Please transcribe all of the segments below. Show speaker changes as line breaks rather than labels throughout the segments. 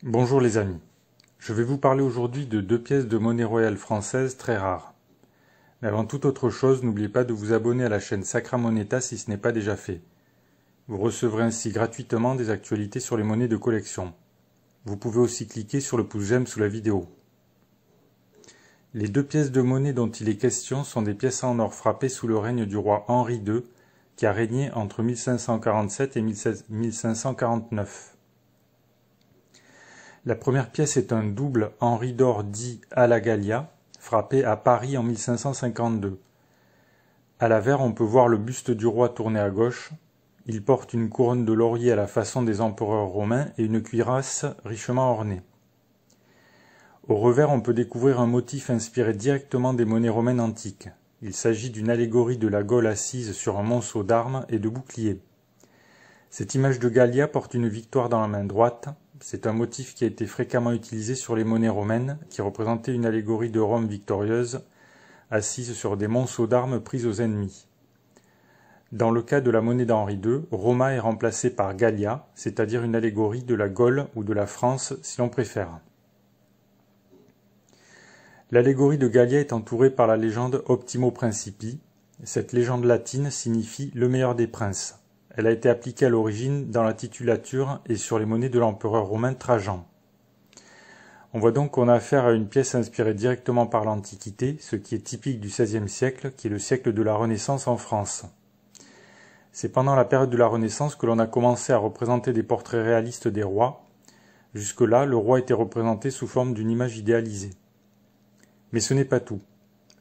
Bonjour les amis, je vais vous parler aujourd'hui de deux pièces de monnaie royale française très rares. Mais avant toute autre chose, n'oubliez pas de vous abonner à la chaîne Sacra Moneta si ce n'est pas déjà fait. Vous recevrez ainsi gratuitement des actualités sur les monnaies de collection. Vous pouvez aussi cliquer sur le pouce j'aime sous la vidéo. Les deux pièces de monnaie dont il est question sont des pièces en or frappées sous le règne du roi Henri II, qui a régné entre 1547 et 1549. La première pièce est un double Henri d'or dit à la Gallia, frappé à Paris en 1552. À l'avers, on peut voir le buste du roi tourné à gauche. Il porte une couronne de laurier à la façon des empereurs romains et une cuirasse richement ornée. Au revers, on peut découvrir un motif inspiré directement des monnaies romaines antiques. Il s'agit d'une allégorie de la Gaule assise sur un monceau d'armes et de boucliers. Cette image de Gallia porte une victoire dans la main droite. C'est un motif qui a été fréquemment utilisé sur les monnaies romaines, qui représentaient une allégorie de Rome victorieuse, assise sur des monceaux d'armes pris aux ennemis. Dans le cas de la monnaie d'Henri II, Roma est remplacée par Gallia, c'est-à-dire une allégorie de la Gaule ou de la France si l'on préfère. L'allégorie de Gallia est entourée par la légende Optimo Principi. Cette légende latine signifie « le meilleur des princes ». Elle a été appliquée à l'origine dans la titulature et sur les monnaies de l'empereur romain Trajan. On voit donc qu'on a affaire à une pièce inspirée directement par l'Antiquité, ce qui est typique du XVIe siècle, qui est le siècle de la Renaissance en France. C'est pendant la période de la Renaissance que l'on a commencé à représenter des portraits réalistes des rois. Jusque-là, le roi était représenté sous forme d'une image idéalisée. Mais ce n'est pas tout.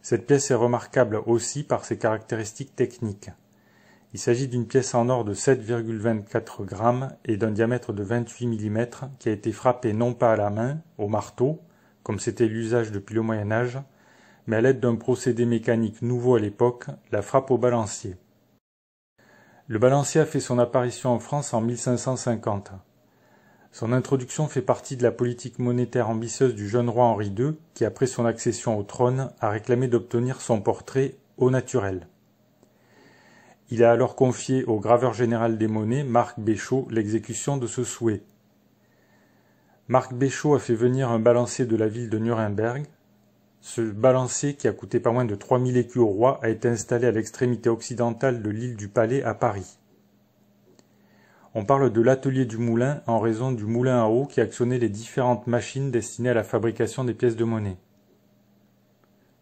Cette pièce est remarquable aussi par ses caractéristiques techniques. Il s'agit d'une pièce en or de 7,24 grammes et d'un diamètre de 28 mm qui a été frappée non pas à la main, au marteau, comme c'était l'usage depuis le Moyen-Âge, mais à l'aide d'un procédé mécanique nouveau à l'époque, la frappe au balancier. Le balancier a fait son apparition en France en 1550. Son introduction fait partie de la politique monétaire ambitieuse du jeune roi Henri II, qui après son accession au trône a réclamé d'obtenir son portrait au naturel. Il a alors confié au graveur général des monnaies, Marc Béchot, l'exécution de ce souhait. Marc Béchot a fait venir un balancier de la ville de Nuremberg. Ce balancier, qui a coûté pas moins de 3000 écus au roi, a été installé à l'extrémité occidentale de l'île du Palais à Paris. On parle de l'atelier du moulin en raison du moulin à eau qui actionnait les différentes machines destinées à la fabrication des pièces de monnaie.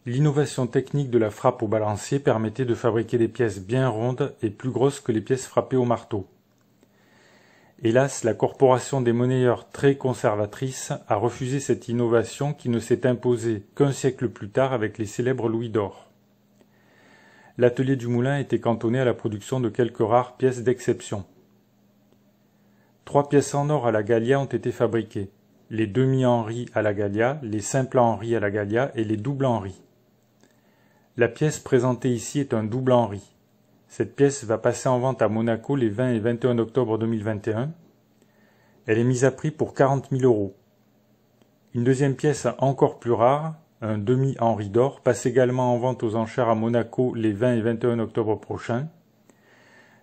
L'innovation technique de la frappe au balancier permettait de fabriquer des pièces bien rondes et plus grosses que les pièces frappées au marteau. Hélas, la corporation des monnayeurs, très conservatrice, a refusé cette innovation qui ne s'est imposée qu'un siècle plus tard avec les célèbres louis d'or. L'atelier du moulin était cantonné à la production de quelques rares pièces d'exception. 3 pièces en or à la Gallia ont été fabriquées, les demi-Henri à la Gallia, les simples Henri à la Gallia et les doubles Henri. La pièce présentée ici est un double Henri. Cette pièce va passer en vente à Monaco les 20 et 21 octobre 2021. Elle est mise à prix pour 40 000 €. Une deuxième pièce encore plus rare, un demi-Henri d'or, passe également en vente aux enchères à Monaco les 20 et 21 octobre prochains.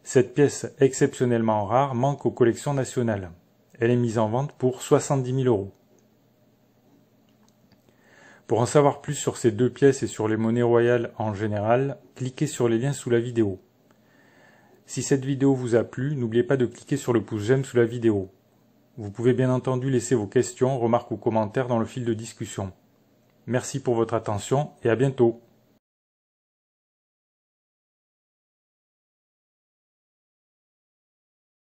Cette pièce exceptionnellement rare manque aux collections nationales. Elle est mise en vente pour 70 000 €. Pour en savoir plus sur ces deux pièces et sur les monnaies royales en général, cliquez sur les liens sous la vidéo. Si cette vidéo vous a plu, n'oubliez pas de cliquer sur le pouce j'aime sous la vidéo. Vous pouvez bien entendu laisser vos questions, remarques ou commentaires dans le fil de discussion. Merci pour votre attention et à bientôt.